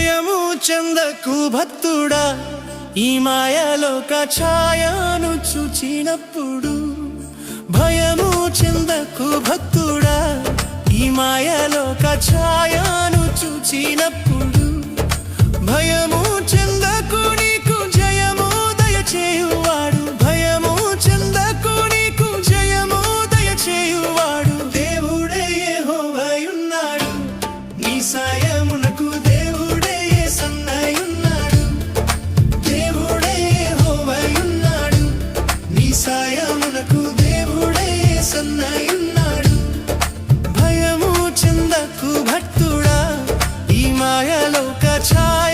భయము చెందకు భక్తుడా, ఈ మాయలోక ఛాయను చూచినప్పుడు. భయము చెందకు భక్తుడా, ఈ మాయలోక ఛాయను చూచినప్పుడు. భయము చెందకు, నీకు జయము దయచేయువాడు. భయము చెందకు, నీకు జయము దయచేయువాడు. దేవుడే యెహోవాయున్నాడు, నీ సాయమునకు దేవుడే యేసన్నయున్నాడు. దేవుడే యెహోవాయున్నాడు, నీ సాయమునకు దేవుడే యేసన్నయున్నాడు. భయము చెందకు భక్తుడా, ఈ మాయలోక ఛాయ